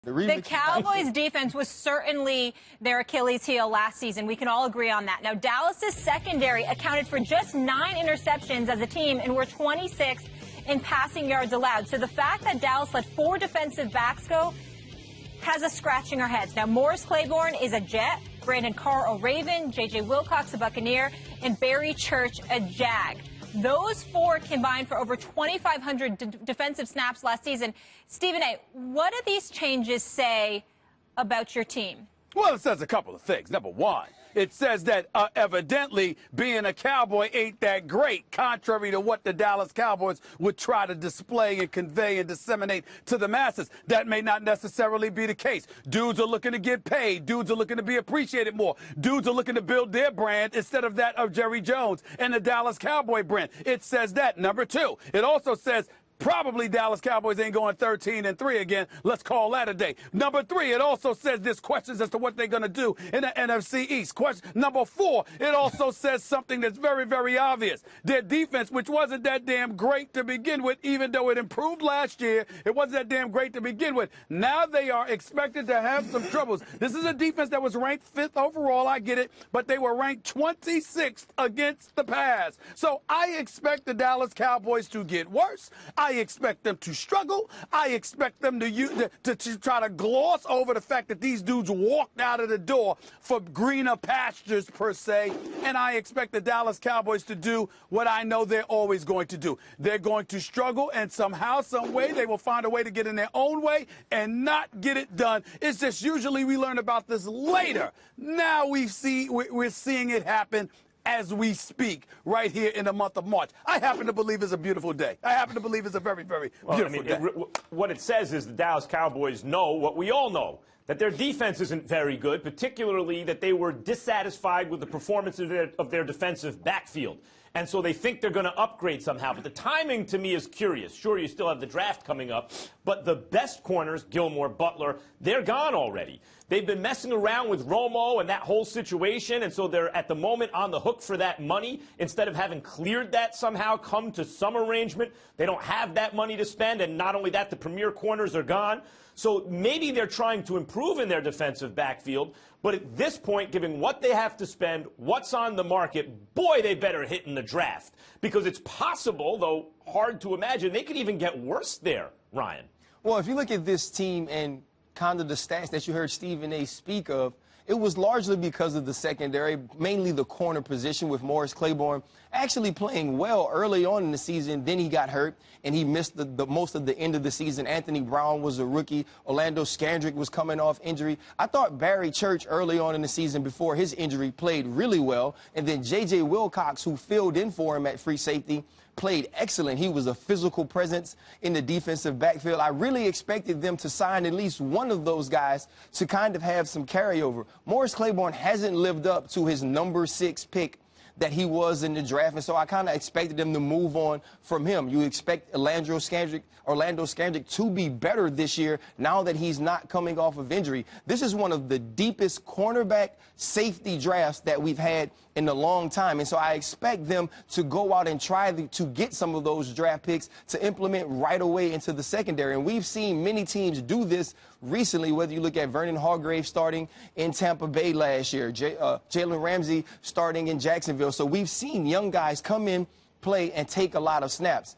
The Cowboys' defense was certainly their Achilles heel last season. We can all agree on that. Now, Dallas's secondary accounted for just 9 interceptions as a team and were 26th in passing yards allowed. So the fact that Dallas let 4 defensive backs go has us scratching our heads. Now, Morris Claiborne is a Jet, Brandon Carr a Raven, J.J. Wilcox a Buccaneer, and Barry Church a Jag. Those 4 combined for over 2,500 defensive snaps last season. Stephen A., what do these changes say about your team? Well, it says a couple of things. Number one, it says that evidently being a Cowboy ain't that great, contrary to what the Dallas Cowboys would try to display and convey and disseminate to the masses. That may not necessarily be the case. Dudes are looking to get paid. Dudes are looking to be appreciated more. Dudes are looking to build their brand instead of that of Jerry Jones and the Dallas Cowboy brand. It says that. Number two, it also says probably Dallas Cowboys ain't going 13-3 again. Let's call that a day. Number 3, it also says there's questions as to what they're going to do in the NFC East. Number 4, it also says something that's very, very obvious. Their defense, which wasn't that damn great to begin with, even though it improved last year, it wasn't that damn great to begin with. Now they are expected to have some troubles. This is a defense that was ranked 5th overall, I get it, but they were ranked 26th against the pass. So I expect the Dallas Cowboys to get worse. I expect them to struggle. I expect them to try to gloss over the fact that these dudes walked out of the door for greener pastures, per se. And I expect the Dallas Cowboys to do what I know they're always going to do. They're going to struggle, and somehow, some way, they will find a way to get in their own way and not get it done. It's just usually we learn about this later. Now we're seeing it happen as we speak right here in the month of March. I happen to believe it's a beautiful day. I happen to believe it's a very, very beautiful day. What it says is the Dallas Cowboys know what we all know, that their defense isn't very good, particularly that they were dissatisfied with the performance of their defensive backfield. And so they think they're going to upgrade somehow. But the timing, to me, is curious. Sure, you still have the draft coming up, but the best corners, Gilmore, Butler, they're gone already. They've been messing around with Romo and that whole situation, and so they're at the moment on the hook for that money. Instead of having cleared that somehow, come to some arrangement, they don't have that money to spend, and not only that, the premier corners are gone. So maybe they're trying to improve in their defensive backfield, but at this point, given what they have to spend, what's on the market, boy, they better hit in the draft. Because it's possible, though hard to imagine, they could even get worse there, Ryan. Well, if you look at this team and kind of the stats that you heard Stephen A. speak of, it was largely because of the secondary, mainly the corner position, with Morris Claiborne actually playing well early on in the season. Then he got hurt, and he missed the most of the end of the season. Anthony Brown was a rookie. Orlando Scandrick was coming off injury. I thought Barry Church early on in the season before his injury played really well. And then J.J. Wilcox, who filled in for him at free safety, played excellent. He was a physical presence in the defensive backfield. I really expected them to sign at least one of those guys to kind of have some carryover. Morris Claiborne hasn't lived up to his number 6 pick that he was in the draft, and so I kind of expected them to move on from him. You expect Orlando Scandrick to be better this year now that he's not coming off of injury. This is one of the deepest cornerback safety drafts that we've had in a long time, and so I expect them to go out and try to get some of those draft picks to implement right away into the secondary. And we've seen many teams do this recently, whether you look at Vernon Hargrave starting in Tampa Bay last year, Jalen Ramsey starting in Jacksonville. So we've seen young guys come in, play, and take a lot of snaps.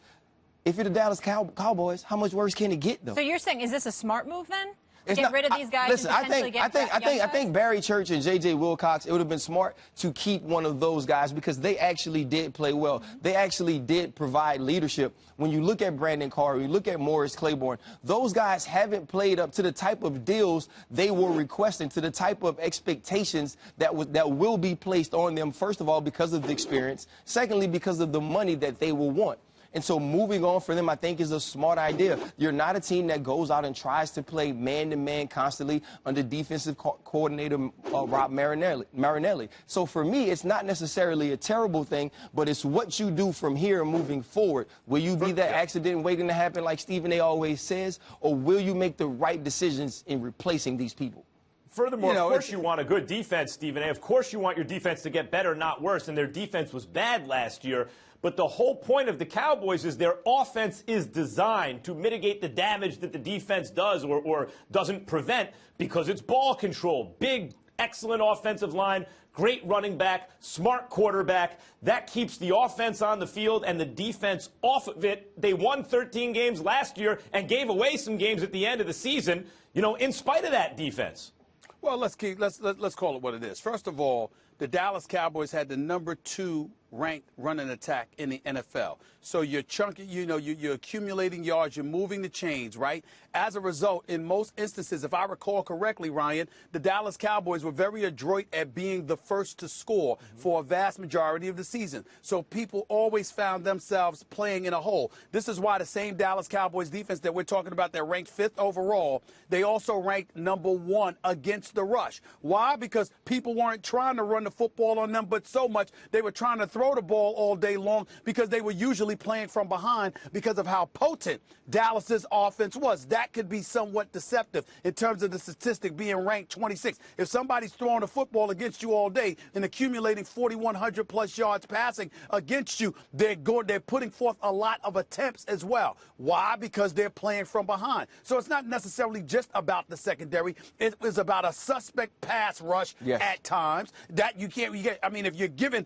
If you're the Dallas Cowboys, how much worse can it get, though? So you're saying, is this a smart move, then? It's Get rid of these guys listen, and potentially get young guys? I think Barry Church and J.J. Wilcox, it would have been smart to keep one of those guys because they actually did play well. They actually did provide leadership. When you look at Brandon Carr, you look at Morris Claiborne, those guys haven't played up to the type of deals they were requesting, to the type of expectations that will be placed on them, first of all, because of the experience, secondly, because of the money that they will want. And so moving on for them, I think, is a smart idea. You're not a team that goes out and tries to play man-to-man constantly under defensive coordinator Rob Marinelli. So for me, it's not necessarily a terrible thing, but it's what you do from here moving forward. Will you be that accident waiting to happen like Stephen A. always says, or will you make the right decisions in replacing these people? Furthermore, of course you want a good defense, Stephen A. Of course you want your defense to get better, not worse, and their defense was bad last year. But the whole point of the Cowboys is their offense is designed to mitigate the damage that the defense does or doesn't prevent because it's ball control. Big, excellent offensive line, great running back, smart quarterback. That keeps the offense on the field and the defense off of it. They won 13 games last year and gave away some games at the end of the season, in spite of that defense. Well, let's call it what it is. First of all, the Dallas Cowboys had the #2 ranked running attack in the NFL. So you're chunking, you're accumulating yards, you're moving the chains, right? As a result, in most instances, if I recall correctly, Ryan, the Dallas Cowboys were very adroit at being the first to score for a vast majority of the season. So people always found themselves playing in a hole. This is why the same Dallas Cowboys defense that we're talking about, that ranked 5th overall, they also ranked #1 against the rush. Why? Because people weren't trying to run the football on them, but so much they were trying to throw the ball all day long because they were usually playing from behind because of how potent Dallas's offense was. That could be somewhat deceptive in terms of the statistic being ranked 26. If somebody's throwing the football against you all day and accumulating 4,100 plus yards passing against you, they're putting forth a lot of attempts as well. Why? Because they're playing from behind. So it's not necessarily just about the secondary. It is about a suspect pass rush at times that you can't. I mean, if you're giving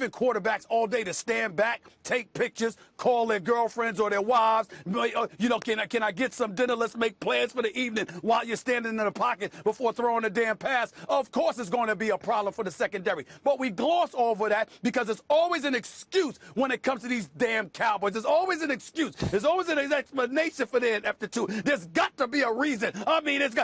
quarterbacks all day to stand back, take pictures, call their girlfriends or their wives, can I get some dinner? Let's make plans for the evening while you're standing in the pocket before throwing a damn pass. Of course it's going to be a problem for the secondary. But we gloss over that because it's always an excuse when it comes to these damn Cowboys. There's always an excuse. There's always an explanation for their ineptitude. There's got to be a reason. I mean, it's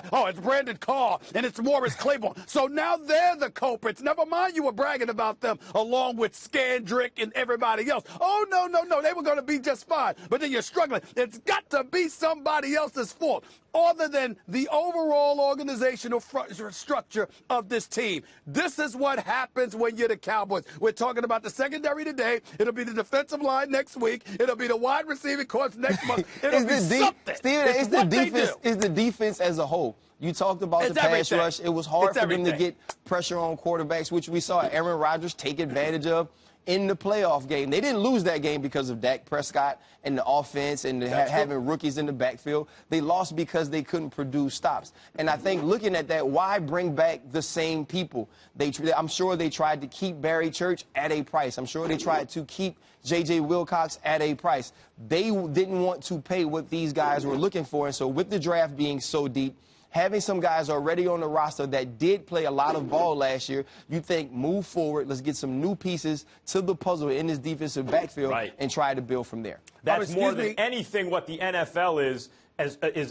Brandon Carr and it's Morris Claiborne. So now they're the culprits. Never mind you were bragging about them along with Scandrick and everybody else. Oh, no. They were going to be just fine. But then you're struggling. It's got to be somebody else's fault other than the overall organizational structure of this team. This is what happens when you're the Cowboys. We're talking about the secondary today. It'll be the defensive line next week. It'll be the wide receiving corps next month. It'll be something. Steven, it's the defense as a whole. You talked about the pass rush. It was hard for them to get pressure on quarterbacks, which we saw Aaron Rodgers take advantage of in the playoff game. They didn't lose that game because of Dak Prescott and the offense and having rookies in the backfield. They lost because they couldn't produce stops. And I think looking at that, why bring back the same people? I'm sure they tried to keep Barry Church at a price. I'm sure they tried to keep J.J. Wilcox at a price. They didn't want to pay what these guys were looking for. And so with the draft being so deep, having some guys already on the roster that did play a lot of ball last year, you think move forward, let's get some new pieces to the puzzle in this defensive backfield and try to build from there. That's more than anything what the NFL is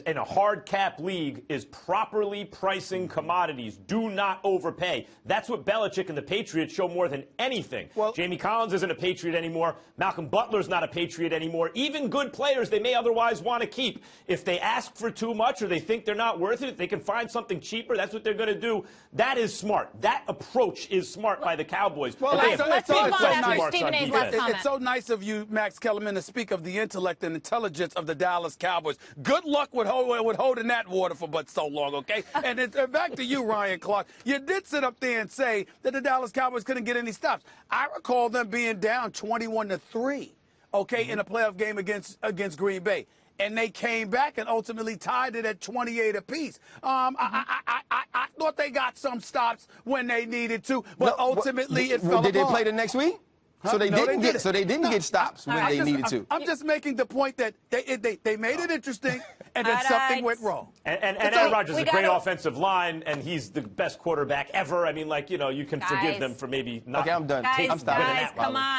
in a hard cap league is properly pricing commodities. Do not overpay. That's what Belichick and the Patriots show more than anything. Well, Jamie Collins isn't a Patriot anymore. Malcolm Butler's not a Patriot anymore. Even good players they may otherwise want to keep. If they ask for too much or they think they're not worth it, if they can find something cheaper, that's what they're going to do. That is smart. That approach is smart by the Cowboys. Well, let's move on after Stephen A's last comment. It's so nice of you, Max Kellerman, to speak of the intellect and intelligence of the Dallas Cowboys. Good luck with holding that water for but so long, okay? And back to you, Ryan Clark. You did sit up there and say that the Dallas Cowboys couldn't get any stops. I recall them being down 21-3, okay, in a playoff game against Green Bay. And they came back and ultimately tied it at 28 apiece. I thought they got some stops when they needed to, but ultimately it fell apart. Did they play the next week? So they didn't get stops when they needed to. I'm just making the point that they made it interesting, and then something went wrong. And Aaron Rodgers is a great offensive line, and he's the best quarterback ever. I mean, you can forgive them for maybe not. Okay, I'm done. Guys, come on.